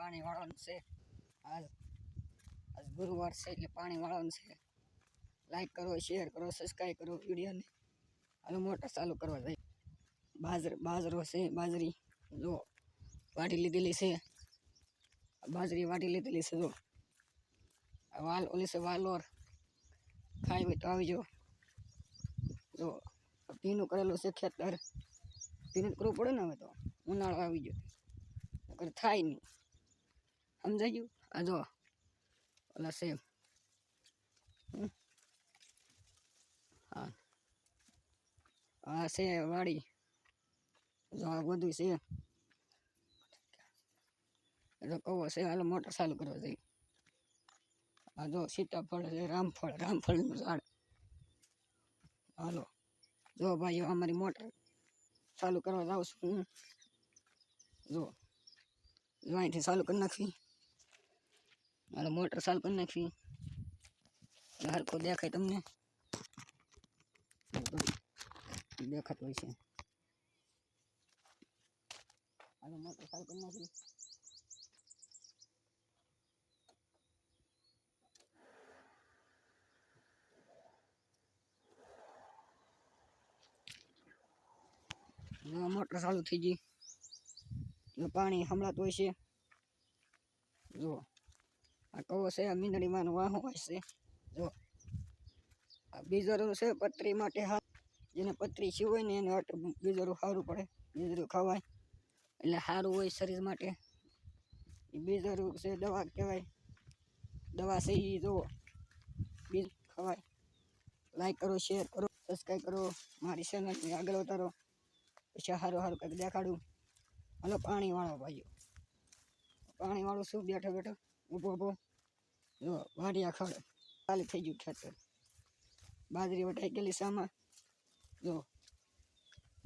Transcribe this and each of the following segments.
પાણી વાળવાનું છે. આજ ગુરુવાર છે એટલે પાણી વાળવાનું છે. લાઈક કરો, શેર કરો, સબસ્ક્રાઈબ કરો વિડીયોને. હાલો મોટર ચાલુ કરવા જાય. બાજરો છે, બાજરી જો વાટી લીધેલી છે. બાજરી વાટી લીધેલી છે. જો ઓલી છે વાલોર, ખાઈ હોય તો આવજો. જો ભીનું કરેલું છે ખેતર. ભીનું કરવું પડે ને, હવે તો ઉનાળો આવી ગયો નકર થાય નહીં. સમજાઈ ગયું? આ જો ઓલા છે આ છે વાડી. જો આ બધું છે. જો કહો છે હાલો મોટર ચાલુ કરવા જઈએ. આ જો સીતાફળ છે, રામફળનું ઝાડ. હાલો જો ભાઈઓ અમારી મોટર ચાલુ કરવા જાઉં છું હું. જો અહીંથી ચાલુ કરી નાખવી. હાલો મોટર ચાલુ કરી નાખવી. હરખો દેખાય તમને? દેખાતું હોય છે. હાલો મોટર ચાલુ કરી નાખવી. મોટર ચાલુ થઈ ગઈ. પાણી હમણાં હોય છે. જો આ કહો છે આ મીંદડીમાં વાહો હોય છે. જો આ બીજરું છે પતરી માટે. હા, જેને પતરી છે હોય ને એને બીજરું સારું પડે. બીજરું ખવાય એટલે સારું હોય શરીર માટે. એ બીજરું છે દવા કહેવાય. દવા છે એ જુઓ બીજ ખવાય. લાઈક કરો, શેર કરો, સબસ્ક્રાઈબ કરો. મારી ચેનલને આગળ વધારો. પછી સારું કંઈક દેખાડું. હાલો પાણી વાળો ભાઈઓ. પાણી વાળું શું બેઠો ઊભો. જો વાડિયા ખડ ખાલી થઈ ગયું ખેતર. બાજરી વટાઈ ગયેલી છે આમાં. જો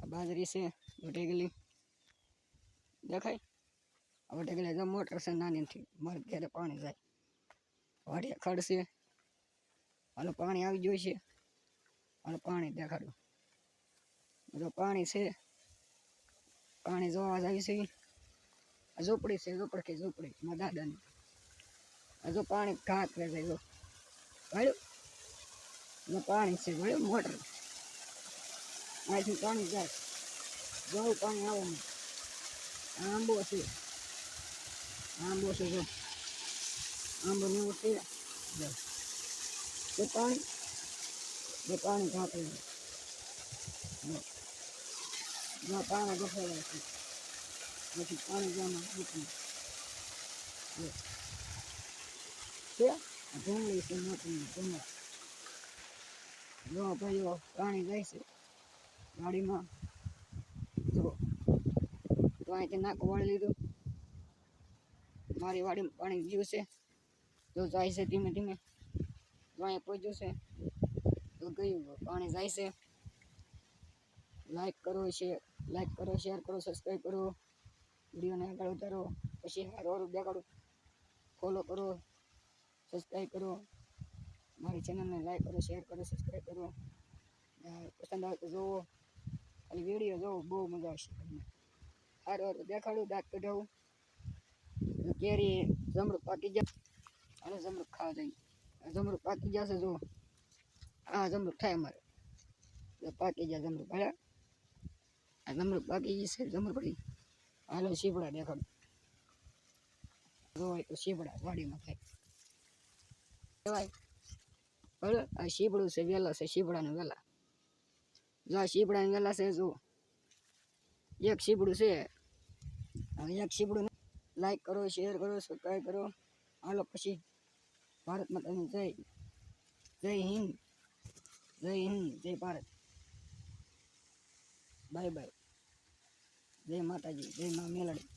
આ બાજરી છે વટાઈ ગયેલી. દેખાય? આ વટાઈ ગયેલી જો મોટર છે નાનીથી. મારે ઘરે પાણી જાય. વાડિયા ખડ છે. હાલો પાણી આવી ગયું છે. હાલો પાણી દેખાડું. જો પાણી છે. પાણી જોવા જાય છે. ઝૂંપડી છે, ઝૂંપડી મારા દાદાની. હજુ પાણી ઘાટ કરે છે. જો ભાઈ પાણી છે ભાઈ મોટર. અહીંથી પાણી જાય. જવું પાણી આવવાનું. આંબો છે. જો આંબો ને એવું છે. જો પાણી ઘાટ કરે છે. જો પાણી ગફેલા છે. પછી પાણી જવામાં મૂકવું છે. ડુંગળી છે મોટી ડુંગળા. જો ભાઈઓ પાણી જાય છે ગાડીમાં. જો અહીંથી નાખું વાળી લીધું. મારી વાડીમાં પાણી ગયું છે. જો જાય છે ધીમે ધીમે. જો અહીંયા પહોંચ્યું છે. તો ગયું પાણી જાય છે. લાઈક કરો, શેર કરો, સબસ્ક્રાઈબ કરો. વિડીયોને આગળ વધારો. પછી સારું દેખાડું. ફોલો કરો, સબસ્ક્રાઈબ કરો. મારી ચેનલને લાઈક કરો, શેર કરો, સબસ્ક્રાઈબ કરો. પસંદ આવે તો જોવો. ખાલી વિડીયો જોવો, બહુ મજા આવશે તમને. સારું દેખાડું. દાંત કઢાવું. કેરી જમરૂક પાકી જાય. અને જમરૂક ખાવા જાય. જમરૂક પાકી જશે. જો આ જમરૂક થાય અમારે. પાકી જાય જમરૂક. ભલે આ જમરૂક પાકી જશે. જમરૂક હાલો શીપડા દેખાડું. જોવાય તો શીપડા વાડીમાં થાય કહેવાય. બરાબર આ શીપડું છે વેલા છે. શીપડાનું વેલા. જો આ શીપડાનું વેલા છે. જો એક શીપડું છે. એક શીપડું લાઈક કરો, શેર કરો, સબસ્ક્રાઈબ કરો. હાલો પછી ભારત માતાની જય. જય હિન્દ, જય ભારત. Bye bye. જય માતાજી, જય મા મેલડી.